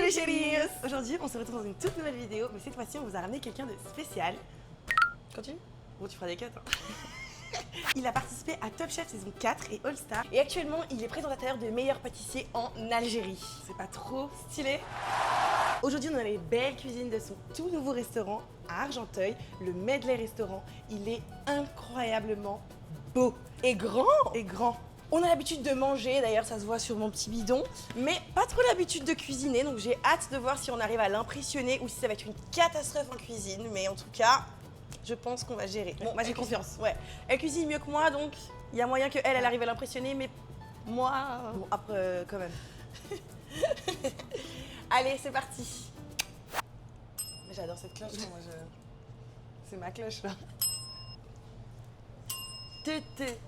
les chéris! Aujourd'hui, on se retrouve dans une toute nouvelle vidéo, mais cette fois-ci, on vous a ramené quelqu'un de spécial. Continue? Bon, tu feras des cuts. Hein. Il a participé à Top Chef saison 4 et All Star. Et actuellement, il est présentateur de meilleurs pâtissiers en Algérie. C'est pas trop stylé? Aujourd'hui, on a les belles cuisines de son tout nouveau restaurant à Argenteuil, le Medley Restaurant. Il est incroyablement beau et grand. On a l'habitude de manger, d'ailleurs ça se voit sur mon petit bidon, mais pas trop l'habitude de cuisiner, donc j'ai hâte de voir si on arrive à l'impressionner ou si ça va être une catastrophe en cuisine, mais en tout cas, je pense qu'on va gérer. Bon, moi j'ai confiance, ouais. Elle cuisine mieux que moi, donc il y a moyen qu'elle arrive à l'impressionner, mais moi, bon, après, quand même. Allez, c'est parti. J'adore cette cloche, moi, c'est ma cloche, là. Tété.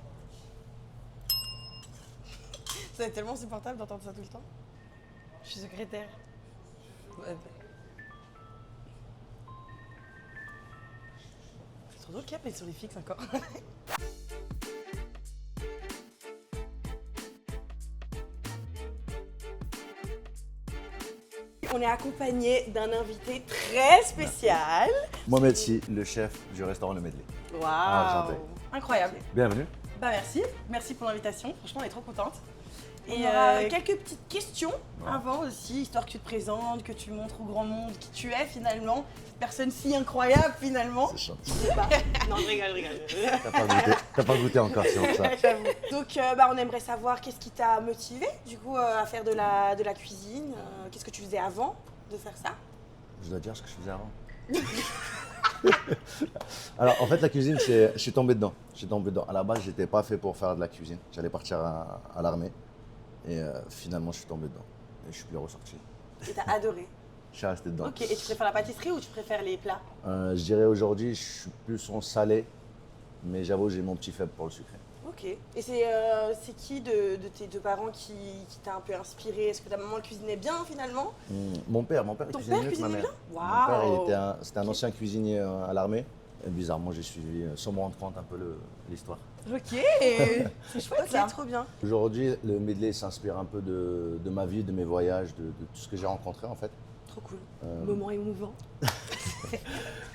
Ça va être tellement insupportable d'entendre ça tout le temps. Je suis secrétaire. Ouais. C'est trop drôle qu'il y a sur les fixes encore. On est accompagné d'un invité très spécial. Mohamed Sy, le chef du restaurant Le Medley. Waouh, Argenteuil. Incroyable. Bienvenue. Bah merci pour l'invitation. Franchement, on est trop contente. Et Ouais. quelques petites questions avant aussi, histoire que tu te présentes, que tu montres au grand monde qui tu es finalement. Cette personne si incroyable finalement. C'est gentil. Non, je rigole. T'as pas goûté encore, c'est pour ça. J'avoue. Donc on aimerait savoir qu'est-ce qui t'a motivé du coup à faire de la cuisine. Qu'est-ce que tu faisais avant de faire ça? Je dois dire ce que je faisais avant. Alors en fait la cuisine, je suis tombé dedans. À la base, j'étais pas fait pour faire de la cuisine. J'allais partir à l'armée et finalement je suis tombé dedans. Et je suis plus ressorti. Et t'as adoré. Je suis resté dedans. Ok, et tu préfères la pâtisserie ou tu préfères les plats? Je dirais aujourd'hui, je suis plus en salé, mais j'avoue j'ai mon petit faible pour le sucré. Ok. Et c'est qui de tes deux parents qui t'a un peu inspiré? Est-ce que ta maman cuisinait bien finalement? Mon père Ton cuisinait père mieux que ma cuisinait mère. bien? Mon père, Waouh. c'était un ancien cuisinier à l'armée. Et bizarrement, j'ai suivi sans me rendre compte un peu l'histoire. Ok, c'est chouette ça. Trop bien. Aujourd'hui, le medley s'inspire un peu de ma vie, de mes voyages, de tout ce que j'ai rencontré en fait. Trop cool. Moment émouvant.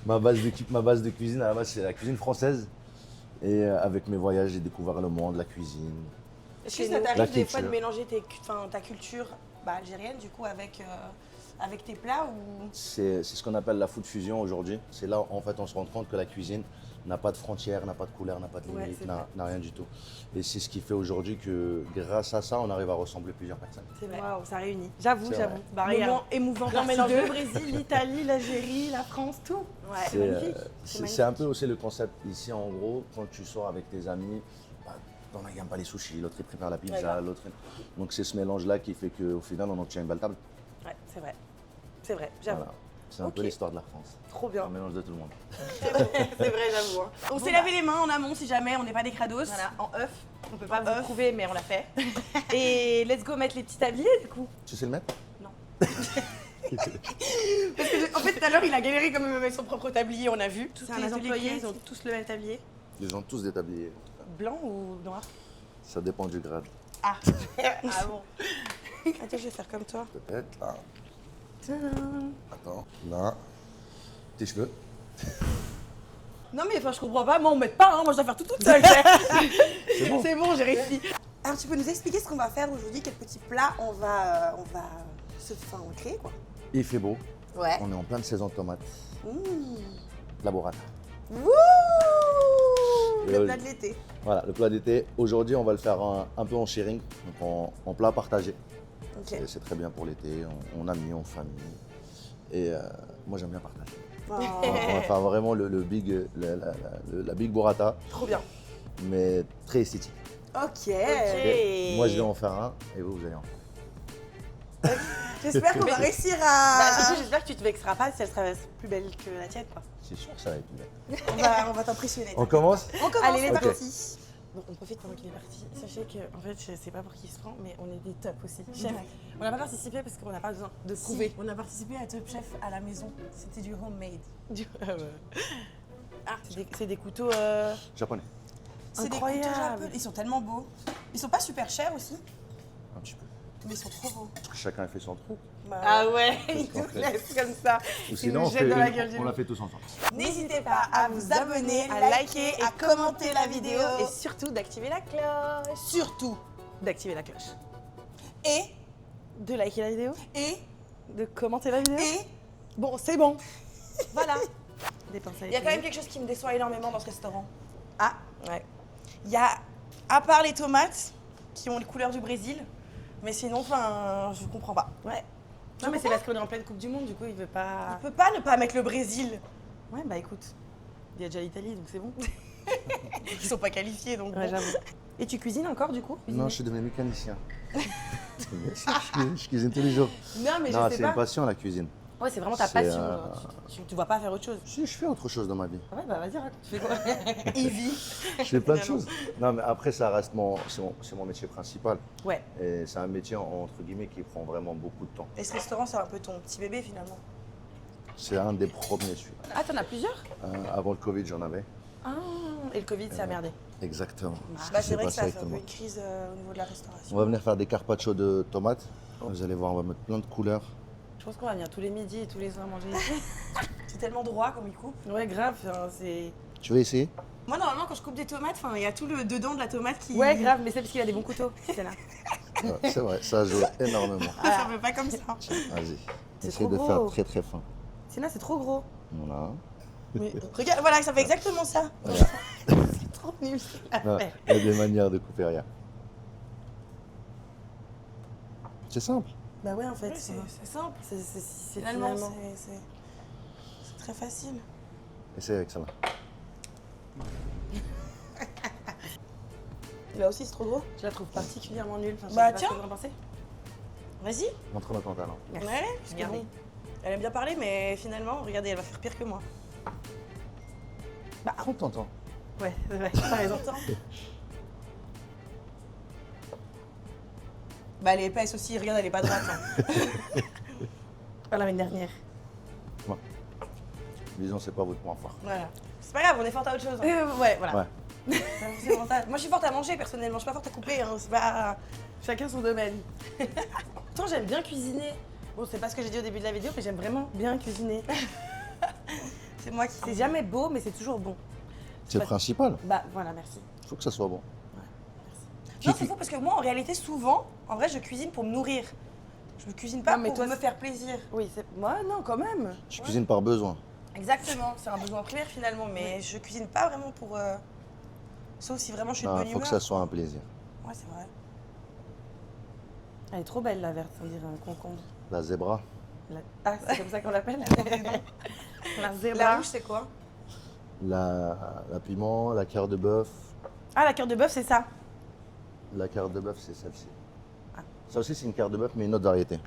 Ma base de cuisine, à la base, c'est la cuisine française. Et avec mes voyages, j'ai découvert le monde, la cuisine. Est-ce que ça La t'arrive des fois de culture. mélanger ta culture algérienne du coup avec tes plats ou... C'est ce qu'on appelle la food fusion aujourd'hui. C'est là, en fait, on se rend compte que la cuisine n'a pas de frontières, n'a pas de couleurs, n'a pas de Ouais, limites, c'est vrai. n'a rien du tout. Et c'est ce qui fait aujourd'hui que grâce à ça, on arrive à ressembler plusieurs personnes. C'est vrai. Waouh, ça réunit. J'avoue. C'est vrai. Bah, moment émouvant. Un mélange de le Brésil, l'Italie, l'Algérie, la France, tout. Ouais, C'est magnifique. c'est un peu aussi le concept ici, en gros, quand tu sors avec tes amis, bah, t'en as qui n'aiment pas les sushis, l'autre il préfère la pizza, Ouais, l'autre... Donc c'est ce mélange-là qui fait qu'au final, on obtient une belle table. Ouais, c'est vrai. C'est vrai, j'avoue. Voilà. C'est un peu Ok. l'histoire de la France. Trop bien. Un mélange de tout le monde. C'est vrai, j'avoue. Hein. On s'est lavé les mains en amont si jamais on n'est pas des crados. Voilà, en œuf. On peut pas vous prouver, mais on l'a fait. Et let's go mettre les petits tabliers du coup. Tu sais le mettre? Non. Parce que en fait, tout à l'heure, il a galéré quand même avec son propre tablier, on a vu. Tous C'est les un employés, employés, ils ont tous le même tablier. Les ont tous des tabliers. Blanc ou noir? Ça dépend du grade. Ah, ah bon. Attends, je vais faire comme toi. Peut-être là. Tadam. Attends, là. Tes cheveux. Non mais enfin je comprends pas, moi on m'aide pas, hein, moi je dois faire tout toute seule. C'est bon, j'ai réussi. Alors, tu peux nous expliquer ce qu'on va faire aujourd'hui? Quel petit plat on va créer quoi? Il fait beau. Ouais. On est en pleine saison de tomates. Mmh. La burrata. Wouh! Et Le là, plat de l'été. Voilà, le plat d'été. Aujourd'hui, on va le faire un peu en sharing, donc en plat partagé. Ok. C'est très bien pour l'été, en amis, en famille. Et moi, j'aime bien partager. Oh, On va faire vraiment la big burrata, trop bien. mais très esthétique. Ok. Et moi, je vais en faire un et vous allez en faire. J'espère qu'on va réussir Bah, à. surtout, j'espère que tu te vexeras pas si elle sera plus belle que la tienne quoi. C'est sûr que ça va être bien. On va t'impressionner. On commence? On commence. Allez, les Ok. partis. Bon, on profite pendant qu'il est parti. Sachez que, en fait, je sais pas pour qui il se prend, mais on est des tops aussi. Chef, on n'a pas participé parce qu'on n'a pas besoin de prouver. On a participé à Top Chef à la maison. C'était du homemade. Ah, c'est des couteaux. Japonais. C'est des Incroyable. couteaux japonais. Ils sont tellement beaux. Ils sont pas super chers aussi. Un petit peu. Mais ils sont trop beaux. Chacun fait son truc. Bah, Ah ouais, Qu'est-ce il qu'on nous fait laisse comme ça. Ou Il sinon, nous jette dans la gueule du on loup. l'a fait tous ensemble. N'hésitez pas à vous abonner, à liker, à commenter la vidéo Et surtout d'activer la cloche. surtout. D'activer la cloche. Et, De liker la vidéo. et, De commenter la vidéo. et, Bon, c'est bon. voilà. Dépenser Il y a quand même quelque chose qui me déçoit énormément dans ce restaurant. Ah, ouais. Il y a, à part les tomates, qui ont les couleurs du Brésil, mais sinon, enfin, je comprends pas. Ouais. Non, mais c'est parce qu'on est en pleine Coupe du Monde, du coup, il veut pas. On peut pas ne pas mettre le Brésil. Ouais, bah écoute, il y a déjà l'Italie, donc c'est bon. Ils sont pas qualifiés, donc Ouais, bon. j'avoue. Et tu cuisines encore, du coup Non, je suis devenu mécanicien. Je cuisine tous les jours. Non, mais Non, je sais c'est pas. une passion, la cuisine. Ouais, c'est vraiment ta C'est, passion. genre. Tu vois pas faire autre chose. Si, je fais autre chose dans ma vie. Ah ouais, bah vas-y, raconte. Tu fais quoi Il vit. Je fais plein de choses. Non, mais après, ça reste c'est mon métier principal. Ouais. Et c'est un métier, entre guillemets, qui prend vraiment beaucoup de temps. Et ce restaurant, c'est un peu ton petit bébé finalement. C'est un des premiers, celui-là. Ah, t'en as plusieurs Avant le Covid, j'en avais. Ah, et le Covid, ça a merdé. Exactement. Bah, Ce qui c'est vrai que passé ça avec fait un tout le peu monde. une crise au niveau de la restauration. On va venir faire des carpaccio de tomates. Vous allez voir, on va mettre plein de couleurs. Je pense qu'on va venir tous les midis et tous les soirs manger ici. C'est tellement droit comme il coupe. Ouais, grave, enfin, c'est. Tu veux essayer? Moi, normalement, quand je coupe des tomates, enfin, il y a tout le dedans de la tomate qui. Ouais, grave, mais c'est parce qu'il a des bons couteaux, c'est là. Ouais, c'est vrai, ça joue énormément. Ça fait pas comme ça. Vas-y. C'est Essaye trop de gros. faire très très fin. C'est là, c'est trop gros. Voilà. Mais regarde, voilà, ça fait exactement ça. Voilà. C'est trop nul ce qu'il a Non, fait. il y a des manières de couper, regarde. C'est simple. Bah ouais, en fait. Ouais, c'est simple. C'est Finalement, finalement. c'est très facile. Essaye avec ça là. Là aussi, c'est trop gros. Je la trouve particulièrement nulle. Enfin, je Bah, sais pas tiens. ce que vous en pensez. Vas-y. Montre-moi ton talent. Merci. Ouais, parce que Regardez. bon, elle aime bien parler, mais finalement, regardez, elle va faire pire que moi. Prends ton temps. Ouais, c'est vrai, t'as raison. Bah, elle est épaisse aussi, regarde, elle est pas droite. hein. Voilà, une dernière. Disons, c'est pas votre point fort. Voilà. C'est pas grave, on est forte à autre chose. hein. Ouais, voilà. Ouais. C'est forte à- Moi, je suis forte à manger, personnellement. Je suis pas forte à couper. Hein. C'est pas. Chacun son domaine. Pourtant, j'aime bien cuisiner. Bon, c'est pas ce que j'ai dit au début de la vidéo, mais j'aime vraiment bien cuisiner. C'est moi qui. C'est jamais beau, mais c'est toujours bon. C'est le pas- principal. Bah, voilà, merci. Il faut que ça soit bon. Non, c'est faux parce que moi, en réalité, souvent, en vrai, je cuisine pour me nourrir. Je ne cuisine pas Non, mais pour toi, me c'est- faire plaisir. Oui, c'est. Moi, non, quand même. Je cuisine par besoin. Exactement, c'est un besoin primaire finalement, mais je cuisine pas vraiment pour. Sauf si vraiment je suis de Il bonne faut que humeur. ça soit un plaisir. Ouais, c'est vrai. Elle est trop belle, la verte, on dirait un concombre. La zébra, Ah, c'est comme ça qu'on l'appelle La zébra. La rouge, c'est quoi? la piment, la cœur de bœuf. Ah, la cœur de bœuf, c'est ça. La cœur de bœuf, c'est celle-ci. Ah. Ça aussi, c'est une cœur de bœuf, mais une autre variété.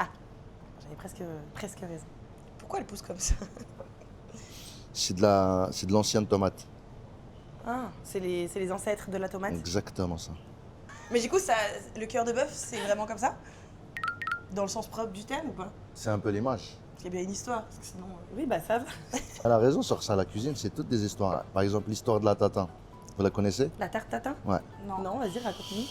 J'avais presque raison. Pourquoi elle pousse comme ça? C'est de l'ancienne tomate. Ah, c'est les ancêtres de la tomate. Exactement ça. Mais du coup, ça, le cœur de bœuf, c'est vraiment comme ça? Dans le sens propre du terme ou pas? C'est un peu l'image. Il y a bien une histoire, parce que sinon. Oui, bah ça va. Elle a raison sur ça, la cuisine, c'est toutes des histoires. Par exemple, l'histoire de la tatin. Vous la connaissez? La tarte tatin Ouais. Non, vas-y, raconte-nous.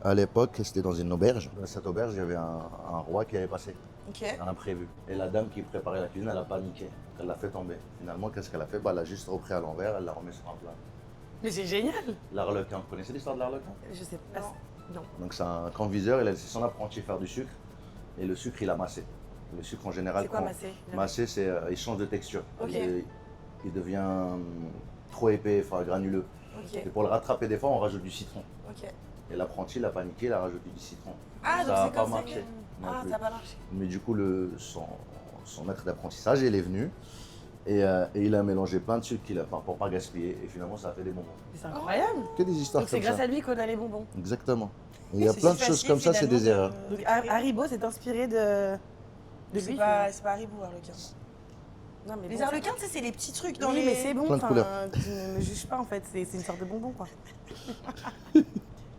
À l'époque, c'était dans une auberge. Dans cette auberge, il y avait un roi qui avait passé, Ok. un imprévu. Et la dame qui préparait la cuisine, elle a paniqué. Elle l'a fait tomber. Finalement, qu'est-ce qu'elle a fait? Elle a juste repris à l'envers, elle l'a remis sur un plat. Mais c'est génial. L'arlequin, vous connaissez l'histoire de l'arlequin? Je sais pas. Non. Donc c'est un conviseur, il a laissé son apprenti faire du sucre. Et le sucre, il a massé. Le sucre en général. C'est quoi quand- masser? Masser, c'est il change de texture. Ok. Il devient trop épais, enfin granuleux. Ok. Et pour le rattraper des fois, on rajoute du citron. Ok. Et l'apprenti, il a paniqué, il a rajouté du citron. Ah, donc ça n'a c'est pas comme ça marché. que- non Ah, plus. ça n'a pas marché. Mais du coup, son maître d'apprentissage, il est venu et il a mélangé plein de sucre pour pas gaspiller. Et finalement, ça a fait des bonbons. Mais c'est incroyable. Que des histoires Donc c'est comme grâce ça. à lui qu'on a les bonbons. Exactement. Et il y a C'est plein si de choses facile, comme ça, c'est des finalement, erreurs. de- Donc Haribo s'est inspiré de C'est lui. pas Haribo, Harlequin. Non, mais Les bon, harlequins, tu sais, c'est les petits trucs dans oui, les. mais c'est bon. Plein de enfin, couleurs. Tu ne me juges pas en fait. C'est une sorte de bonbon quoi.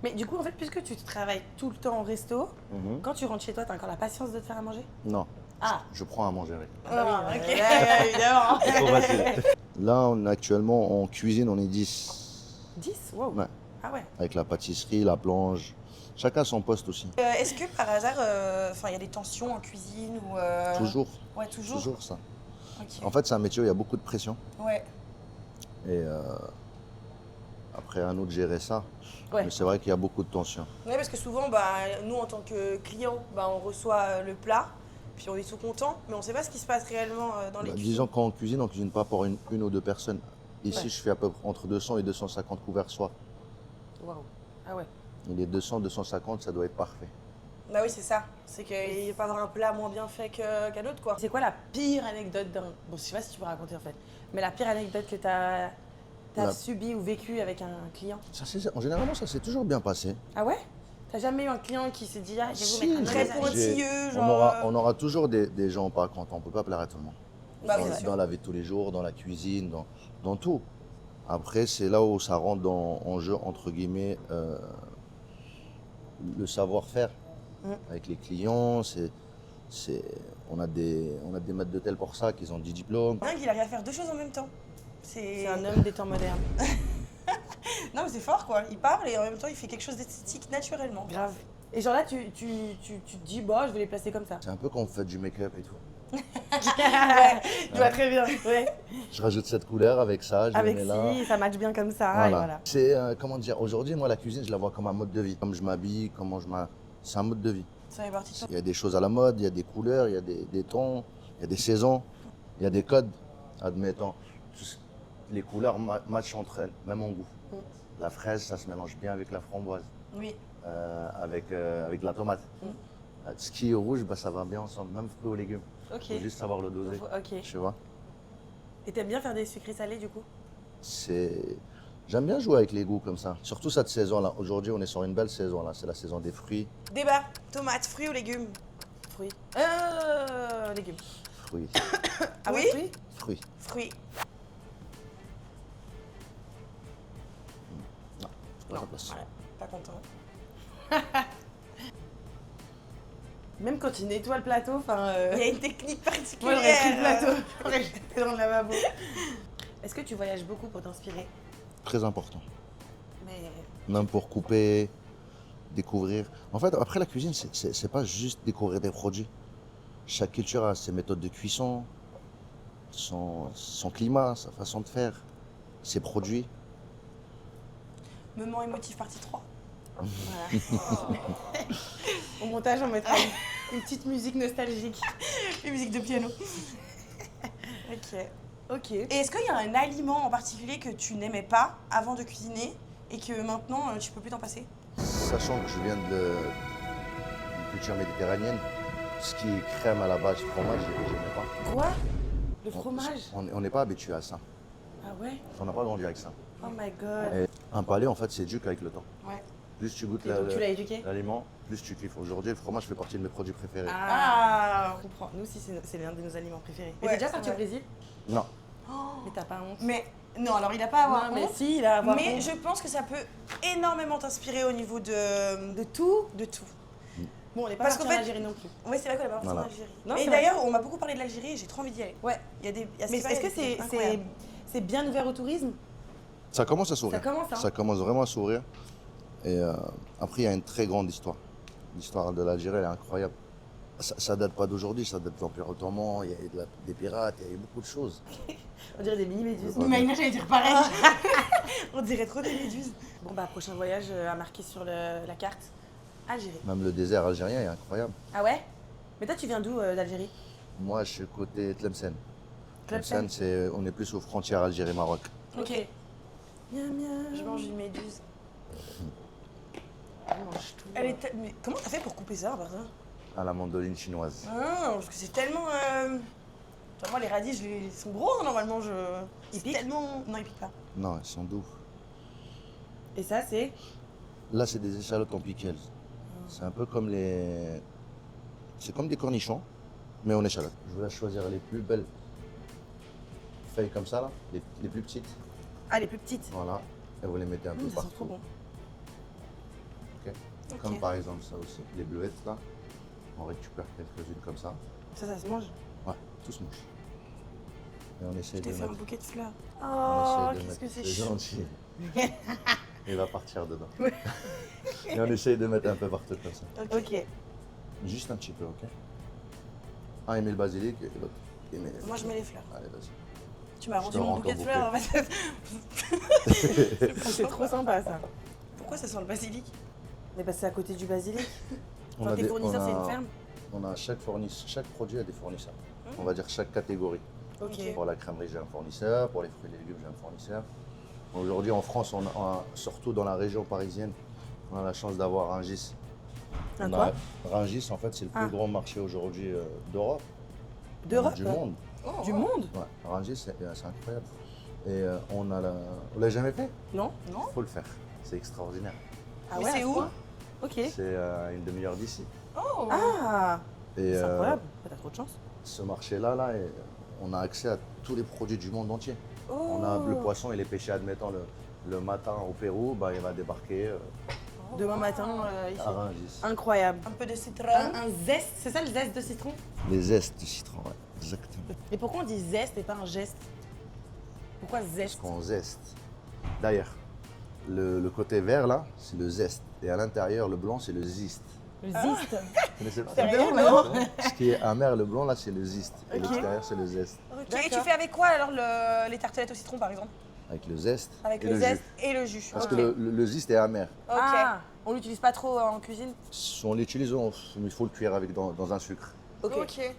Mais du coup, en fait, puisque tu travailles tout le temps au resto, Mhm. quand tu rentres chez toi, t'as encore la patience de te faire à manger? Non, Ah. je prends à manger avec. Ah, oui, ok. ouais, évidemment. Trop facile. Là, actuellement, en cuisine, on est 10. 10? Wow. Ouais. Ah ouais. Avec la pâtisserie, la plonge, Chacun a son poste aussi. Est-ce que par hasard, il y a des tensions en cuisine ou Toujours, Ouais, toujours. toujours ça. Ok. En fait, c'est un métier où il y a beaucoup de pression. Ouais. Et après, à nous de gérer ça. Ouais. Mais c'est vrai qu'il y a beaucoup de tensions. Ouais, parce que souvent, nous en tant que clients, on reçoit le plat, puis on est tout content, mais on sait pas ce qui se passe réellement dans les cuisines. Disons quand on cuisine pas pour une ou deux personnes. Ici, Ouais. je fais à peu près entre 200 et 250 couverts soir. Waouh. Ah ouais. Et les 200, 250, ça doit être parfait. Bah oui, c'est ça. C'est qu'il ne va pas avoir un plat moins bien fait qu'un autre, quoi. C'est quoi la pire anecdote d'un... Bon, je sais pas si tu peux raconter en fait, mais la pire anecdote que t'as La- subie ou vécue avec un client? En général, ça s'est toujours bien passé. Ah ouais? T'as jamais eu un client qui s'est dit, ah, je vais vous Si, mettre un Très malaise? pointilleux, On genre. on aura toujours des gens pas contents. On peut pas plaire à tout le monde. Bah oui, c'est sûr. Dans la vie de tous les jours, dans la cuisine, dans tout. Après, c'est là où ça rentre en jeu, entre guillemets, le savoir-faire avec les clients. On a des maîtres d'hôtel pour ça, qui ont 10 diplômes. Dingue, il arrive à faire deux choses en même temps. C'est un homme des temps modernes. Non, mais c'est fort, quoi. Il parle et en même temps, il fait quelque chose d'esthétique naturellement. Grave. Et genre là, tu te dis, bon, je vais les placer comme ça. C'est un peu quand on fait du make-up et tout. Ouais, je vois très bien. Ouais. Je rajoute cette couleur avec ça, je Avec le mets là. si, ça match bien comme ça, Voilà. et voilà. C'est, comment dire, aujourd'hui, moi, la cuisine, je la vois comme un mode de vie. Comme je m'habille, c'est un mode de vie. Ça fait partie de ça. Il y a des choses à la mode, il y a des couleurs, il y a des tons, il y a des saisons, il y a des codes, admettons. Les couleurs matchent entre elles, même en goût. La fraise, ça se mélange bien avec la framboise, Oui. avec de la tomate. Ce qui est rouge, ça va bien ensemble, même fruits aux légumes. Ok. Faut juste savoir le doser, Ok. tu vois. Et t'aimes bien faire des sucrés salés du coup? J'aime bien jouer avec les goûts comme ça, surtout cette saison-là. Aujourd'hui, on est sur une belle saison, là. C'est la saison des fruits. Débat, tomates, fruits ou légumes? Fruits. Légumes. Fruits. Ah Oui? ouais, fruits? Fruits. Fruits. Non, c'est pas Non, sa place. ouais, pas content. Même quand tu nettoies le plateau, enfin... Il y a une technique Moi, particulière. j'aurais pris le plateau, j'aurais jeté dans le lavabo. Est-ce que tu voyages beaucoup pour t'inspirer? Très important. Mais... Même pour couper, découvrir. En fait, après la cuisine, c'est pas juste découvrir des produits. Chaque culture a ses méthodes de cuisson, son climat, sa façon de faire, ses produits. Moment émotif partie 3. Voilà. Au montage, on mettra une petite musique nostalgique. Une musique de piano. Ok. Ok. Et est-ce qu'il y a un aliment en particulier que tu n'aimais pas avant de cuisiner et que maintenant tu peux plus t'en passer? Sachant que je viens d'une culture méditerranéenne, ce qui est crème à la base, fromage, j'aimais pas. Quoi? Le fromage? On n'est pas habitué à ça. Ah ouais? On n'a pas grandi avec ça. Oh my god. Et un palais, en fait, c'est éduqué avec le temps. Ouais. Plus tu goûtes Et donc tu l'as éduqué? l'aliment, plus tu kiffes. Aujourd'hui, le fromage fait partie de mes produits préférés. Ah, je comprends. Nous aussi, c'est l'un de nos aliments préférés. Et Ouais, t'es déjà c'est parti au vrai. Brésil? Non, Mais t'as pas honte? Mais non, alors il n'a pas à avoir Non, mais honte. si, il a à avoir Mais honte. je pense que ça peut énormément t'inspirer au niveau De tout? de tout. Bon, on n'est pas Parce parti qu'en en fait- Algérie non plus. Oui, c'est vrai qu'on a pas parti en Voilà. Algérie. Non, Et c'est vrai. d'ailleurs, on m'a beaucoup parlé de l'Algérie et j'ai trop envie d'y aller. Ouais. Il y a des. il y a Mais ce est-ce que qu'il y a des trucs incroyables. c'est bien ouvert au tourisme? ça commence à s'ouvrir. Ça commence, hein? Ça commence vraiment à s'ouvrir. Et après, il y a une très grande histoire. L'histoire de l'Algérie, elle est incroyable. Ça date pas d'aujourd'hui, ça date de l'Empire ottoman, il y a eu des pirates, il y a eu beaucoup de choses. On dirait des mini-méduses. Ouais. Imagine, j'allais dire pareil. On dirait trop des méduses. Bon, bah, prochain voyage à marquer sur la carte. Algérie. Même le désert algérien est incroyable. Ah ouais? Mais toi, tu viens d'où d'Algérie? Moi, je suis côté Tlemcen. Tlemcen. On est plus aux frontières Algérie-Maroc. Ok. Miam, miam. Je mange une méduse. Je mange tout. Mais comment t'as fait pour couper ça, par ça? À la mandoline chinoise. Ah, parce que c'est tellement. Moi, les radis, ils sont gros, hein, normalement. Ils C'est piquent? tellement. Non, ils piquent pas. Non, ils sont doux. Et ça, c'est? Là, c'est des échalotes en pickles. C'est un peu comme les. C'est comme des cornichons, mais en échalotes. Je vous laisse choisir les plus belles feuilles comme ça, là, les plus petites. Ah, les plus petites. Voilà. Et vous les mettez un peu Ça sent partout. trop bon. Ok. Ok. Comme par exemple ça aussi. Les bleuettes, là. On récupère quelques-unes comme ça. Ça se mange. Ouais, tout se mange. Et on essaie Je de t'ai fait un mettre. bouquet de fleurs. on Oh, essaie de qu'est-ce que mettre- c'est chaud. gentil. il va partir dedans. Et on essaye de mettre un peu partout comme ça. Ok. Juste un petit peu, ok? Un, il met le basilic et l'autre, il met... Moi, je mets les fleurs. Allez, vas-y. Tu m'as Je rendu te mon rends bouquet de ton fleurs. En fait. C'est trop sympa ça. Pourquoi ça sent le basilic? Mais parce que c'est à côté du basilic. On Enfin, a tes des- fournisseurs, on c'est a- une ferme. On a chaque produit a des fournisseurs. On va dire chaque catégorie. Ok. Pour la crèmerie, j'ai un fournisseur. Pour les fruits et les légumes, j'ai un fournisseur. Aujourd'hui, en France, surtout dans la région parisienne, on a la chance d'avoir Rungis. Un On quoi a- Rungis, en fait, c'est le plus Ah. grand marché aujourd'hui d'Europe. D'Europe Du monde. Du monde Ouais, Rungis, c'est incroyable. Et on a la... Vous l'avez jamais fait? Non. Non? Il faut le faire. C'est extraordinaire. Ah Mais ouais, c'est à ce où? point Ok. C'est une demi-heure d'ici. Oh! Ah Et c'est incroyable. T'as trop de chance. ce marché-là, on a accès à tous les produits du monde entier. Oh. On a le poisson, il est pêché, admettons, le matin au Pérou, bah, il va débarquer Demain matin, ici. à Rungis. Incroyable. Un peu de citron. Un zeste, c'est ça le zeste de citron? Les zestes de citron, ouais, exactement. Et pourquoi on dit zeste et pas un geste? Pourquoi zeste? Qu'on zeste. D'ailleurs, le côté vert là, c'est le zeste. Et à l'intérieur, le blanc, c'est le ziste. Le ziste. Vous connaissez pas? Sérieux, non? Ce qui est amer, le blanc là, c'est le ziste. Et Ok. l'extérieur, c'est le zeste. Ok, D'accord. et tu fais avec quoi alors les tartelettes au citron par exemple? Avec le zeste Avec et le le zeste jus. et le jus. Parce Ok. que le ziste est amer. Ok. Ah, on l'utilise pas trop en cuisine? On l'utilise, il faut le cuire avec dans un sucre. Ok.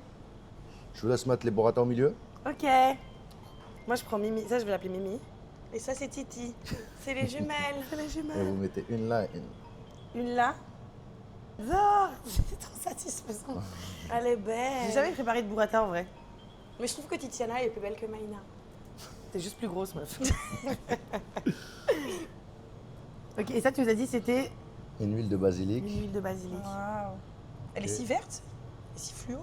Je vous laisse mettre les burrata au milieu. Ok. Moi je prends Mimi, ça je vais l'appeler Mimi. Et ça c'est Titi. C'est les jumelles. C'est la Et jumelle. vous mettez une là et une. Une là. Zor. C'est trop satisfaisant. Elle est belle. J'ai jamais préparé de burrata en vrai. Mais je trouve que Titiana elle est plus belle que Maïna. T'es juste plus grosse meuf. Ok, et ça tu nous as dit c'était Une huile de basilic. une huile de basilic. Waouh. Elle est Ok. si verte et si fluo.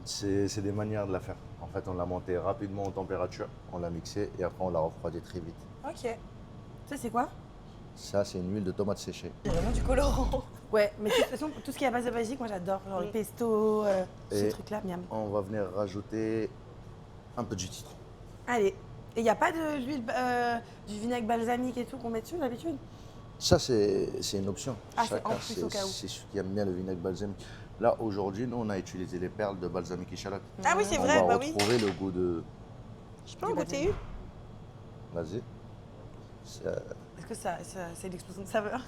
C'est des manières de la faire. En fait, on l'a montée rapidement en température, on l'a mixée et après on l'a refroidie très vite. Ok. Ça c'est quoi? Ça, c'est une huile de tomate séchée. C'est vraiment du colorant. Ouais, mais de toute façon, tout ce qui est à base de basilic, moi j'adore. Genre le pesto, ce Et- truc-là, miam. On va venir rajouter un peu de jus de citron. Allez. Et il n'y a pas de l'huile, du vinaigre balsamique et tout qu'on met dessus d'habitude? Ça, c'est une option. Ah, c'est Chacun, en plus au cas où. c'est ceux qui aiment bien le vinaigre balsamique. Là, aujourd'hui, nous, on a utilisé les perles de balsamique échalote. Ah oui, c'est On vrai, va bah oui. retrouver le goût de... Je peux en goûter une? Vas-y. C'est, Est-ce que c'est l'explosion de saveur?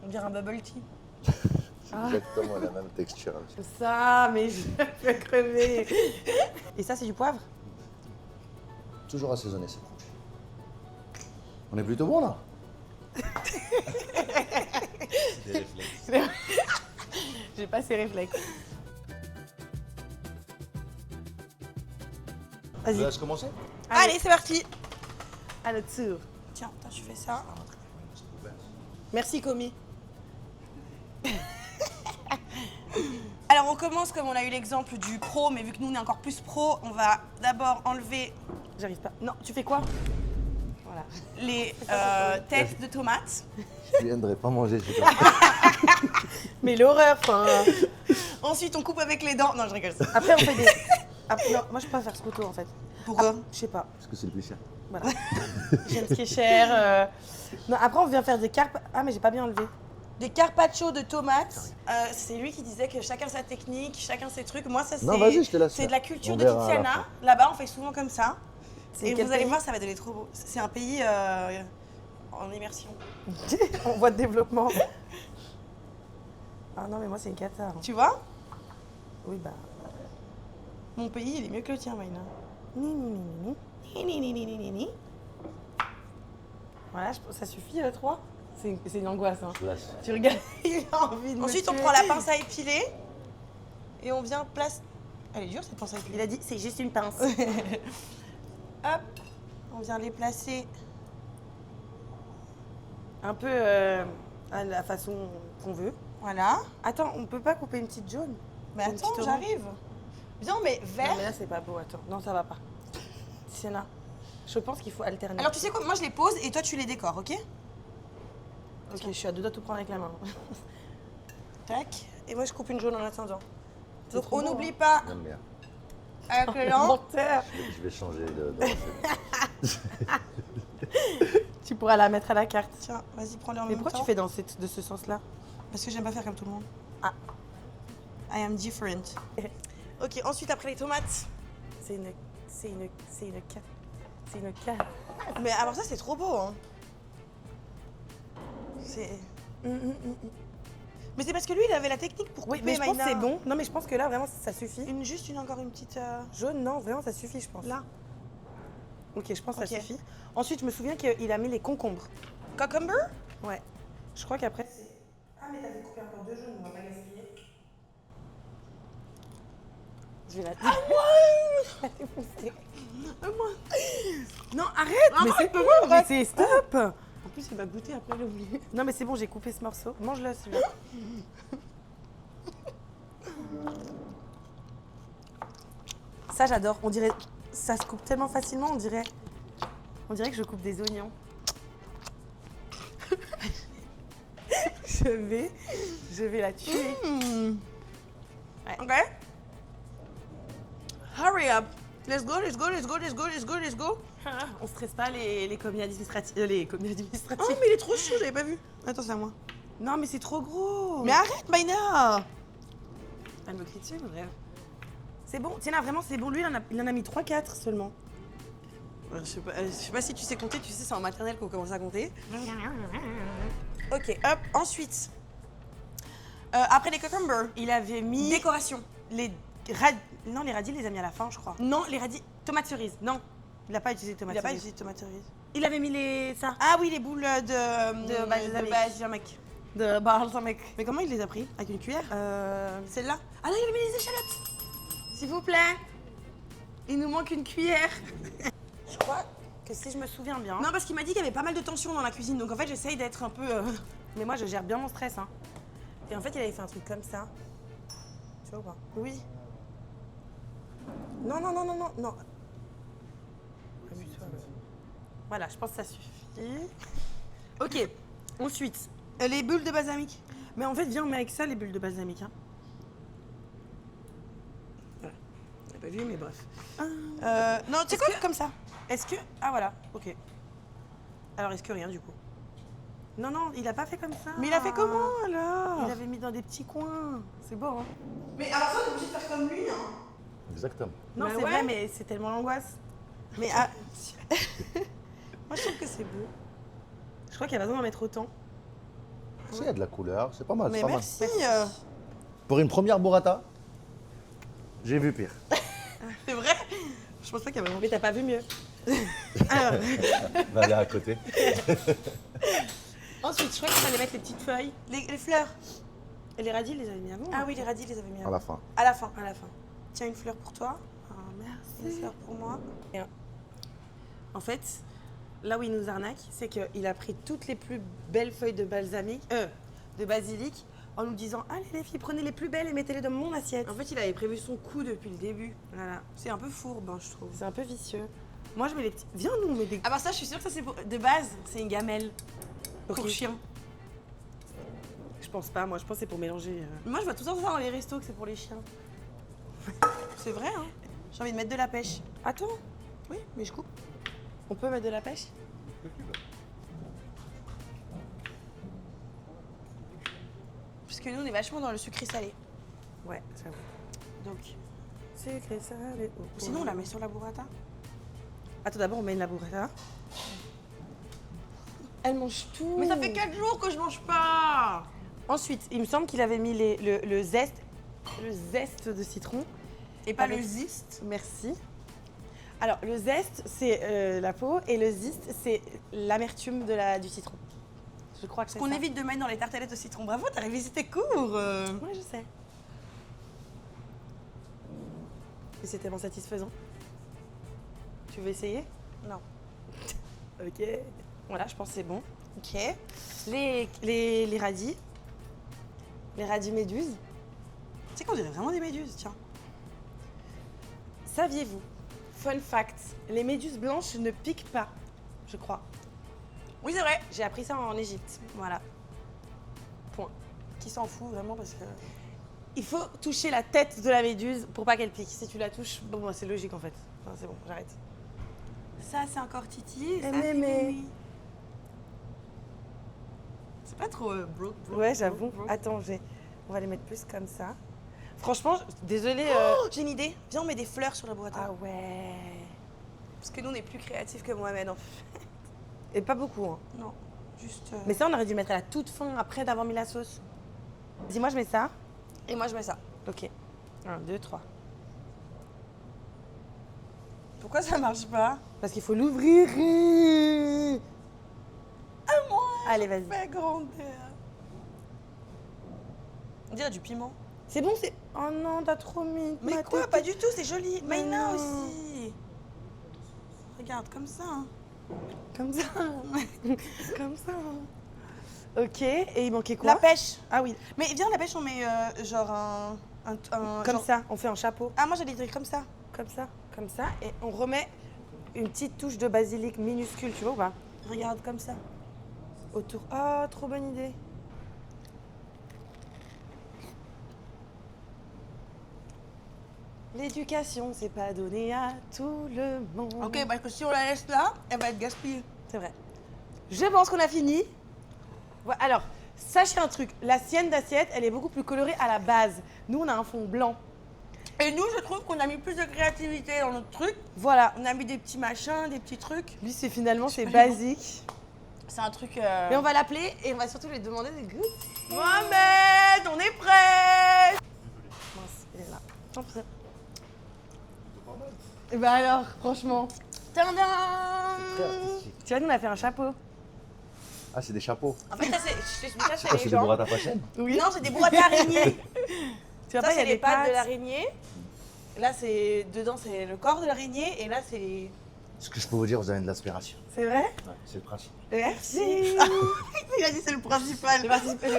On dirait un bubble tea. c'est exactement la même texture. Ça, mais je peux crever. Et ça, c'est du poivre? Toujours assaisonner ces produits. On est plutôt bon, là. J'ai pas ces réflexes. Je Vas-y, laisse commencer. Allez, c'est parti. à notre tour. Tiens, toi, tu fais ça. Merci, Comi. Alors, on commence comme on a eu l'exemple du pro, mais vu que nous, on est encore plus pro, on va d'abord enlever J'arrive pas. Non, tu fais quoi? Voilà. les têtes de tomates. Je viendrai pas manger chez toi. Mais l'horreur, enfin. Ensuite, on coupe avec les dents. Non, je rigole. Après, on fait des. Après, non, moi, je peux pas faire ce couteau en fait. Pourquoi Je sais pas. Parce que c'est le plus cher. Voilà. J'aime ce qui est cher. Non, après, on vient faire des carpes. Ah, mais j'ai pas bien enlevé. Des carpaccio de tomates. C'est lui qui disait que chacun sa technique, chacun ses trutrucs. Moi, ça, Non, vas-y, je te laisse c'est faire. de la culture On de verra à la Tiziana. fin. Là-bas, on fait souvent comme ça. C'est Et quel vous allez pays voir, ça va donner trop beau. C'est un pays en immersion. En voie de développement. Ah non, mais moi, c'est une cata. hein. Tu vois? Oui, bah. Mon pays, il est mieux que le tien, Maïna. Ni, ni, ni, ni, ni. Ni, ni, ni, ni, ni, ni. Voilà, ça suffit, 3? C'est une angoisse. Hein. Je laisse. Tu regardes, il a envie de me Ensuite, on tuer. prend la pince à épiler et on vient placer. Elle est dure cette pince à épiler. Il a dit, c'est juste une pince. Hop, on vient les placer. Un peu à la façon qu'on veut. Voilà. Attends, on peut pas couper une petite jaune? Mais Une attends, petite orange. j'arrive. Bien, mais Non, vert. mais là, c'est pas beau, attends. Non, ça va pas. Sienna, je pense qu'il faut alterner. Alors, tu sais quoi? Moi, je les pose et toi, tu les décores, ok? Ok, je suis à deux doigts de tout prendre avec la main. Tac. Et moi, je coupe une jaune en attendant. C'est Donc, trop on beau, n'oublie pas J'aime bien. avec le lent. Menteur. Je vais changer de recette. Tu pourras la mettre à la carte. Tiens, vas-y, prends-les en Mais même pourquoi temps. tu fais de ce sens-là? Parce que j'aime pas faire comme tout le monde. Ah. I am different. Ok, ensuite, après les tomates. C'est une carte. Mais alors ça, c'est trop beau, hein. C'est... Mais c'est parce que lui, il avait la technique pour couper, Oui, mais je pense que Maïna. c'est bon. Non, mais je pense que là, vraiment, ça suffit. Encore une petite... Jaune, non, vraiment, ça suffit, je pense. Là. Ok, je pense que Ok. ça suffit. Ensuite, je me souviens qu'il a mis les concombres. Cucumber? Ouais. Je crois qu'après, c'est... Ah, mais t'avais coupé encore 2 jaunes, on va pas gaspiller. Je vais la... Ah, moi Moi. Non, arrête. Mais c'est pas bon, mais c'est stop. En plus, il va goûter, après, il a oublié. Non, mais c'est bon, j'ai coupé ce morceau. Mange-le, celui-là. Ça, j'adore. On dirait... Ça se coupe tellement facilement, on dirait que je coupe des oignons. Je vais la tuer. Ouais. Ok. Hurry up. Let's go, let's go, let's go, let's go, let's go, let's go. Ah, on stresse pas les commis administratifs. Les commis Oh, administratifs. mais il est trop chaud, j'avais pas vu. Attends, c'est à moi. Non, mais c'est trop gros. Mais arrête, Maïna. Elle me crie dessus, mais bref. C'est bon. Tiens, là, vraiment, c'est bon. Lui, il en a mis 3-4 seulement. Je sais pas si tu sais compter, tu sais, c'est en maternelle qu'on commence à compter. Ok, hop, ensuite. Après les cucumbers, Il avait mis décoration. Non, les radis, il les a mis à la fin, je crois. Non, les radis. Tomates cerises. Non, il n'a pas utilisé tomates Il a pas cerises. utilisé de tomates cerises. Il avait mis ça. Ah oui, les boules de balsamique. balsamique. De balsamique. Mais comment il les a pris? Avec une cuillère? Celle-là? Ah non, il a mis les échalotes. S'il vous plaît. Il nous manque une cuillère. Je crois que si je me souviens bien. Non, parce qu'il m'a dit qu'il y avait pas mal de tension dans la cuisine, donc en fait, j'essaye d'être un peu... Mais moi, je gère bien mon stress. Hein. Et en fait, il avait fait un truc comme ça. Tu vois ou pas? Oui. Non. Amuse-toi. Voilà, je pense que ça suffit. Ok, ensuite. Les bulles de balsamique. Mais en fait, viens, on met avec ça les bulles de balsamique. Hein. Voilà. On n'a pas vu, mais bref. Non, tu sais quoi? Comme ça. Est-ce que... Ah, voilà, ok. Alors, est-ce que rien, du coup? Non, il a pas fait comme ça. Mais il a fait comment, alors? Il avait mis dans des petits coins. C'est beau, hein? Mais alors ça, on est obligé de faire comme lui, hein. Exactement. Non, Bah c'est ouais. vrai, mais c'est tellement l'angoisse. Mais moi, je trouve que c'est beau. Je crois qu'il y a pas besoin d'en mettre autant. Si, il y a de la couleur, c'est pas mal. Mais c'est pas mal. merci. Pour une première burrata, j'ai vu pire. C'est vrai? Je pense pas qu'il y a vraiment... Mais t'as pas vu mieux. Alors, Va aller à côté. Ensuite, je crois qu'il fallait mettre les petites feuilles. les fleurs. Et les radis, il les avait mis avant. Ah oui, les radis, ils les avaient mis À la fin. à la fin. À la fin. Tiens, une fleur pour toi. Oh, Une merci. fleur pour moi. En fait, là où il nous arnaque, c'est qu'il a pris toutes les plus belles feuilles de de basilic, en nous disant « Allez les filles, prenez les plus belles et mettez-les dans mon assiette. En fait, il avait prévu son coup depuis le début. » Voilà, C'est un peu fourbe, hein, je trouve. c'est un peu vicieux. Moi, je mets les petits... Viens, nous, on met des... Ah bah ça, je suis sûre que ça, c'est de base, c'est une gamelle. Ok. Pour chien. Je pense pas, moi, je pense que c'est pour mélanger... Moi, je vois tout le temps ça dans les restos que c'est pour les chiens. C'est vrai, hein. J'ai envie de mettre de la pêche. Attends, Oui, mais je coupe. on peut mettre de la pêche? Parce que nous, on est vachement dans le sucré salé. Ouais, j'avoue. Donc, Sucré, salé... sinon, on la met sur la burrata. Attends, d'abord, on met la burrata. Elle mange tout. Mais ça fait 4 jours que je mange pas. Ensuite, il me semble qu'il avait mis le zeste de citron. Et pas Avec- le ziste. Merci. Alors, le zeste, c'est la peau, et le zeste, c'est l'amertume du citron. Je crois que c'est Qu'on ça. évite de mettre dans les tartelettes au citron. Bravo, t'as révisé tes cours. Oui, je sais. Mais c'est tellement satisfaisant. Tu veux essayer? Non. Ok. Voilà, je pense que c'est bon. Ok. Les radis. Les radis méduses. Tu sais qu'on dirait vraiment des méduses, tiens. Saviez-vous, fun fact, les méduses blanches ne piquent pas, je crois. Oui, c'est vrai. J'ai appris ça en Égypte. Voilà. Point. Qui s'en fout vraiment parce que... Il faut toucher la tête de la méduse pour pas qu'elle pique. Si tu la touches, bon, c'est logique en fait. Enfin, c'est bon, j'arrête. Ça, c'est encore Titi. Ça, Mais, c'est mais. Mimi. C'est pas trop broke. Ouais, j'avoue. Attends, on va les mettre plus comme ça. Franchement, désolée. Oh, j'ai une idée. Viens, on met des fleurs sur la burrata. Ah ouais. Parce que nous, on est plus créatifs que Mohamed, en fait. Et pas beaucoup, hein. Non, juste... Mais ça, on aurait dû le mettre à la toute fin, après d'avoir mis la sauce. Dis-moi, je mets ça. Et moi, je mets ça. Ok. 1, 2, 3. Pourquoi ça marche pas? Parce qu'il faut l'ouvrir. À moi. Allez, vas-y. Fais grandeur. On dirait du piment. C'est bon, c'est... Oh non, t'as trop mis. Mais ma quoi? tête. Pas du tout, c'est joli. Mais Maïna non. aussi. Regarde, comme ça. Hein. Comme ça. Comme ça. Ok, et il manquait quoi? La pêche. Ah oui, Mais viens, la pêche, on met genre un comme genre- ça. On fait un chapeau. Ah, moi, j'allais dire comme ça. Comme ça, comme ça. Et on remet une petite touche de basilic minuscule, tu vois ou pas? Regarde, comme ça. Autour. Ah, trop bonne idée. L'éducation, c'est pas donné à tout le monde. Ok, parce que si on la laisse là, elle va être gaspillée. C'est vrai. Je pense qu'on a fini. Alors, sachez un truc. La sienne d'assiette, elle est beaucoup plus colorée à la base. Nous, on a un fond blanc. Et nous, je trouve qu'on a mis plus de créativité dans notre truc. Voilà. On a mis des petits machins, des petits trucs. Lui, c'est finalement, c'est pas, basique. C'est un truc... Mais on va l'appeler et on va surtout lui demander de goûter. Mohamed, on est prêt. Mince, il est là. Tant pis. Et bah alors, franchement. Tadam. Tu vois, nous, on a fait un chapeau. Ah, c'est des chapeaux. En fait, ça, c'est... Je t'explique ça, C'est quoi, c'est des burrata fashion? Oui. Non, c'est des boîtes d'araignée. Tu vois Ça, pas, il y c'est a les des pattes de l'araignée. Là, c'est... Dedans, c'est le corps de l'araignée. Et là, c'est... Ce que je peux vous dire, vous avez de l'aspiration. C'est vrai? Ouais, c'est le principe. Merci. Il a dit c'est le principal. Le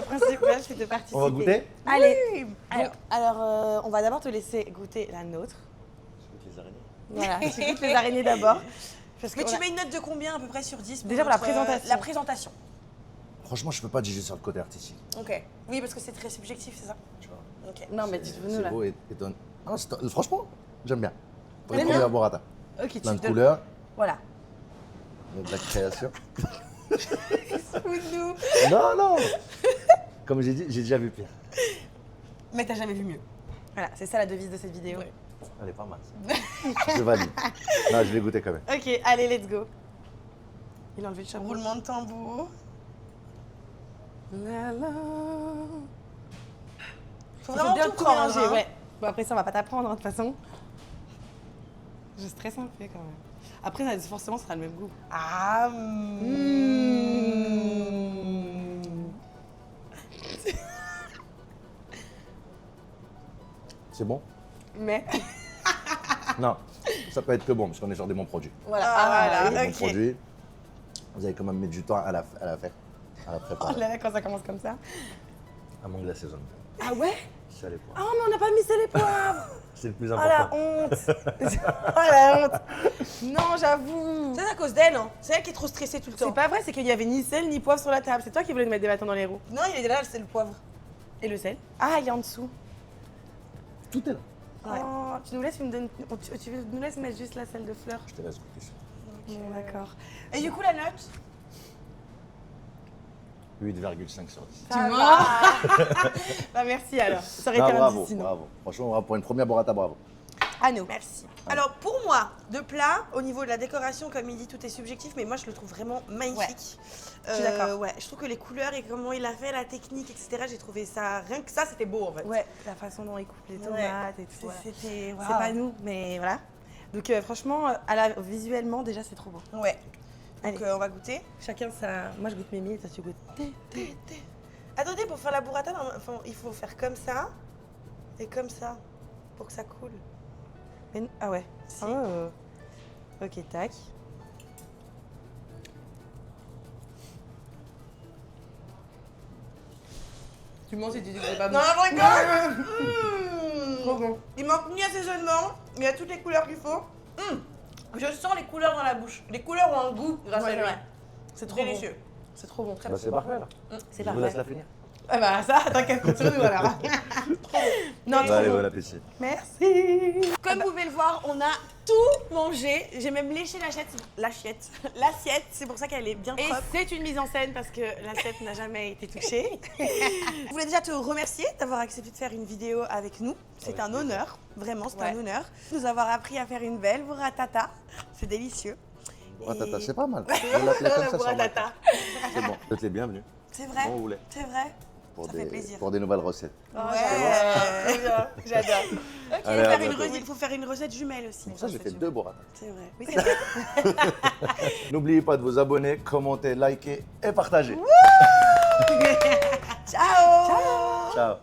principal, c'est de participer. On va goûter? Allez. Oui. Alors, on va d'abord te laisser goûter la nôtre. Je goûte les araignées. Voilà, tu goûtes les araignées d'abord. Parce Mais qu'on tu a- mets une note de combien à peu près sur 10 Déjà pour la notre, présentation. La présentation. Franchement, je peux pas juger sur le côté artistique. Ok. Oui, parce que c'est très subjectif, c'est ça? Tu vois. Ok. Non, mais dites-nous C'est là. beau et étonnant. Ah, franchement, j'aime bien. Pour T'aimes une bien première burrata. Ok, tu Plein de donnes- couleurs, Voilà. de la création. Nous. Non, non. Comme j'ai dit, j'ai déjà vu pire. Mais t'as jamais vu mieux. Voilà, c'est ça la devise de cette vidéo. Ouais. Elle est pas mal. Je valide. Non, je vais goûter quand même. Ok, allez, let's go. Il a enlevé le chapeau. Roulement de tambour. La, la. Faut Il vraiment bien tout tout prendre, mélanger, hein. ouais. Bon, après ça, on va pas t'apprendre, hein, de toute façon. Je stresse un peu quand même. Après, forcément, ça sera le même goût. Ah. C'est bon? Mais. Non, ça peut être que bon, parce qu'on est sur des bons produits. Voilà. Ah, Des voilà, bons ok. produits. Vous avez quand même mis du temps à la faire, à la Oh préparer. là là, quand ça commence comme ça. À manque d'assaisonnement. Ah ouais? Ça les pois. Oh, mais on n'a pas mis ça les poivres. C'est le plus Oh la important. honte. Oh la honte. Non, j'avoue. C'est à cause d'elle, hein. C'est elle qui est trop stressée tout le temps. C'est pas vrai, c'est qu'il n'y avait ni sel ni poivre sur la table. C'est toi qui voulais nous mettre des bâtons dans les roues. Non, il est là, c'est le poivre. Et le sel? Ah, il est en dessous. Tout est là. Ouais. Oh, tu nous laisses tu nous laisses mettre juste la sel de fleurs. Je te laisse goûter ça. Bon, d'accord. Et du coup, la note? 8,5 sur 10. Tu vois? Bah merci alors. Ça aurait Non, été un bravo, 10 sinon. bravo. Franchement, bravo. Pour une première burrata, bravo. À nous. Merci. Alors pour moi, de plat, au niveau de la décoration, comme il dit, tout est subjectif, mais moi je le trouve vraiment magnifique. je suis d'accord. Ouais, je trouve que les couleurs et comment il a fait, la technique, etc. J'ai trouvé ça, rien que ça, c'était beau en fait. Ouais, la façon dont il coupe les tomates Ouais. et tout. Voilà. C'était. C'est pas nous, mais voilà. Donc franchement, visuellement déjà c'est trop beau. Ouais. Donc Allez. on va goûter. Chacun sa. Moi je goûte Mimi et toi tu goûtes. Attendez, pour faire la burrata, il faut faire comme ça et comme ça pour que ça coule. Ah ouais. Si. Oh. Ok, tac. Tu mens si tu dis que c'est pas Non, je rigole. Trop bon. Il manque ni assaisonnement, mais il y a toutes les couleurs qu'il faut. Je sens les couleurs dans la bouche. Les couleurs ont un goût grâce à lui. C'est trop Délicieux. bon. C'est trop bon. Très Bah, c'est parfait là. C'est Je vous laisse parfait. la finir. Ah bah ça, t'inquiète pas sur nous alors. Non, trop Allez, bon. bon appétit. Merci. Comme vous pouvez le voir, on a tout mangé. J'ai même léché l'assiette, c'est pour ça qu'elle est bien Et propre. c'est une mise en scène parce que L'assiette n'a jamais été touchée. Je voulais déjà te remercier d'avoir accepté de faire une vidéo avec nous. C'est un honneur, vraiment, c'est un honneur. Nous avoir appris à faire une belle burrata, c'est délicieux. Burrata, Et- c'est pas mal. Je l'appelais comme ça, ça va. burrata. C'est bon. Vous êtes les bienvenus. C'est vrai, Quand vous voulez. c'est vrai. Pour Ça fait plaisir. pour des nouvelles recettes. Ouais. Trop bien, j'adore. Allez, à bientôt. Il faut faire une recette jumelle aussi. Pour ça, j'ai fait 2 burrata. C'est vrai. Oui, c'est vrai. N'oubliez pas de vous abonner, commenter, liker et partager. Ciao. Ciao.